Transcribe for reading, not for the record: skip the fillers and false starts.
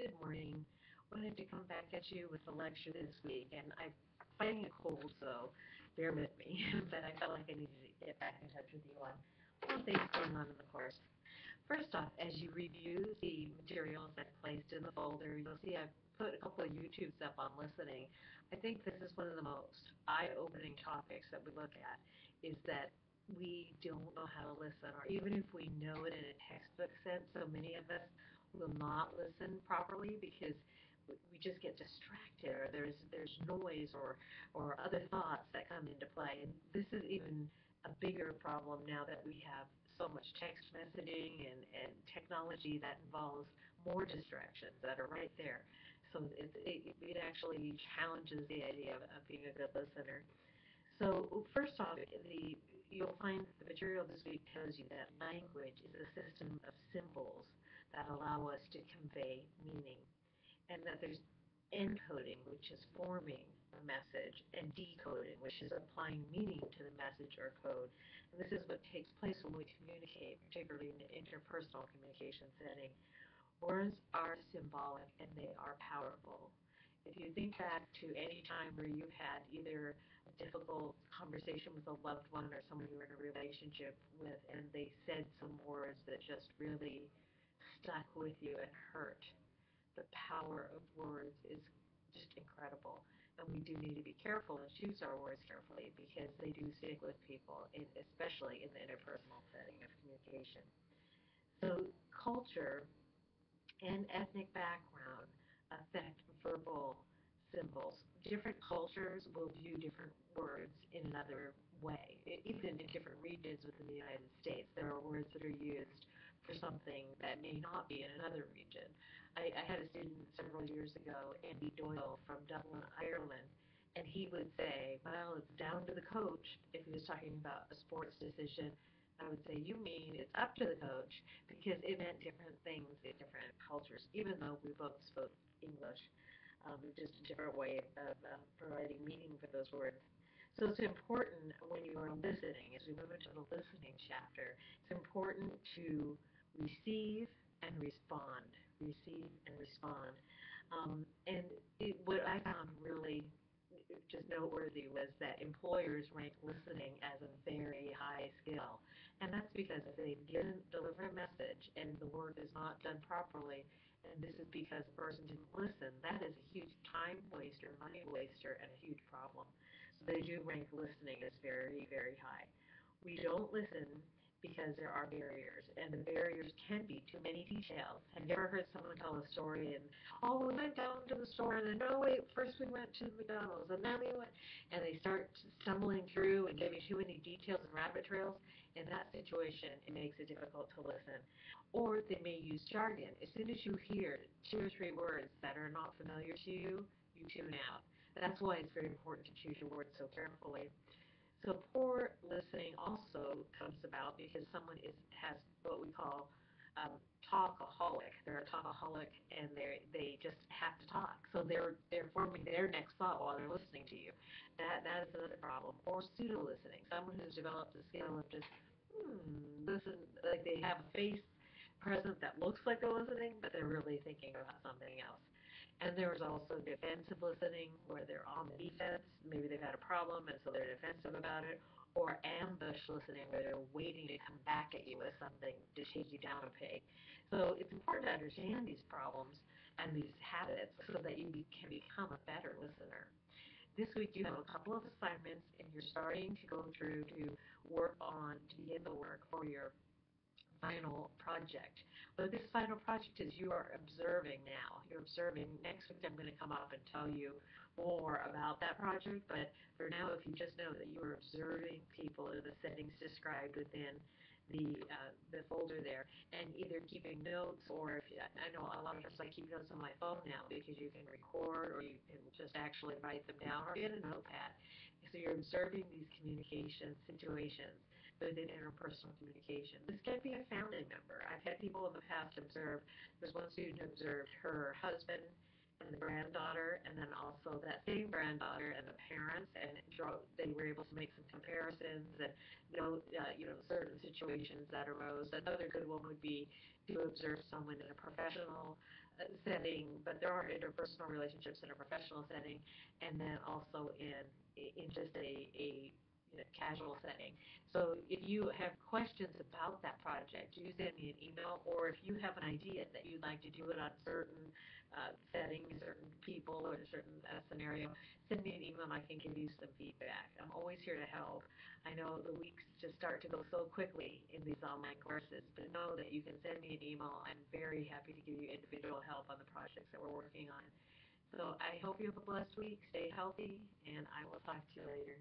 Good morning. Wanted to come back at you with a lecture this week, and I'm fighting a cold, so bear with me. But I felt like I needed to get back in touch with you on things going on in the course. First off, as you review the materials I've placed in the folder, you'll see I've put a couple of YouTubes up on listening. I think this is one of the most eye-opening topics that we look at, is that we don't know how to listen, or even if we know it in a textbook sense, so many of us will not listen properly because we just get distracted, or there's noise or other thoughts that come into play. And this is even a bigger problem now that we have so much text messaging and technology that involves more distractions that are right there. So it actually challenges the idea of being a good listener. So first off, you'll find the material this week tells you that language is a system of symbols that allow us to convey meaning, and that there's encoding, which is forming a message, and decoding, which is applying meaning to the message or code. And this is what takes place when we communicate, particularly in an interpersonal communication setting. Words are symbolic and they are powerful. If you think back to any time where you've had either a difficult conversation with a loved one or someone you're in a relationship with, and they said some words that just really stuck with you and hurt, the power of words is just incredible. And we do need to be careful and choose our words carefully because they do stick with people, especially in the interpersonal setting of communication. So culture and ethnic background affect verbal symbols. Different cultures will view different words in another way. Even in different regions within the United States, there are words that are used for something that may not be in another region. I had a student several years ago, Andy Doyle from Dublin, Ireland, and he would say, well, it's down to the coach if he was talking about a sports decision. I would say, you mean it's up to the coach, because it meant different things in different cultures, even though we both spoke English. Just a different way of providing meaning for those words. So it's important when you are listening, as we move into the listening chapter, it's important to receive and respond. Receive and respond. What I found really just noteworthy was that employers rank listening as a very high skill. And that's because if they didn't deliver a message and the work is not done properly, and this is because the person didn't listen, that is a huge time waster, money waster, and a huge problem. So they do rank listening as very, very high. We don't listen because there are barriers, and the barriers can be too many details. Have you ever heard someone tell a story and, oh, we went down to the store, and then, no, wait, first we went to McDonald's, and then we went, and they start stumbling through and giving too many details and rabbit trails? In that situation, it makes it difficult to listen. Or they may use jargon. As soon as you hear 2 or 3 words that are not familiar to you, you tune out. That's why it's very important to choose your words so carefully. So poor listening also comes about because someone has what we call talkaholic. They're a talkaholic, and they just have to talk. So they're forming their next thought while they're listening to you. That is another problem. Or pseudo listening. Someone who's developed the skill of just listen, like they have a face present that looks like they're listening, but they're really thinking about something else. And there was also defensive listening, where they're on the defense. Maybe they've had a problem, and so they're defensive about it. Or ambush listening, where they're waiting to come back at you with something to take you down a peg. So it's important to understand these problems and these habits so that you can become a better listener. This week you have a couple of assignments, and you're starting to go through to begin the work for your final project. But this final project is you are observing now. You're observing. Next week I'm going to come up and tell you more about that project, but for now, if you just know that you are observing people in the settings described within the folder there, and either keeping notes, or if I know a lot of times I keep notes on my phone now because you can record, or you can just actually write them down or in a notepad. So you're observing these communication situations within interpersonal communication. This can be a family member. I've had people in the past observe, there's one student who observed her husband and the granddaughter, and then also that same granddaughter and the parents, and they were able to make some comparisons and note, certain situations that arose. Another good one would be to observe someone in a professional setting, but there are interpersonal relationships in a professional setting, and then also in just a casual setting. So if you have questions about that project, you send me an email, or if you have an idea that you'd like to do it on certain settings, certain people, or a certain scenario, send me an email and I can give you some feedback. I'm always here to help. I know the weeks just start to go so quickly in these online courses, but know that you can send me an email. I'm very happy to give you individual help on the projects that we're working on. So I hope you have a blessed week. Stay healthy, and I will talk to you later.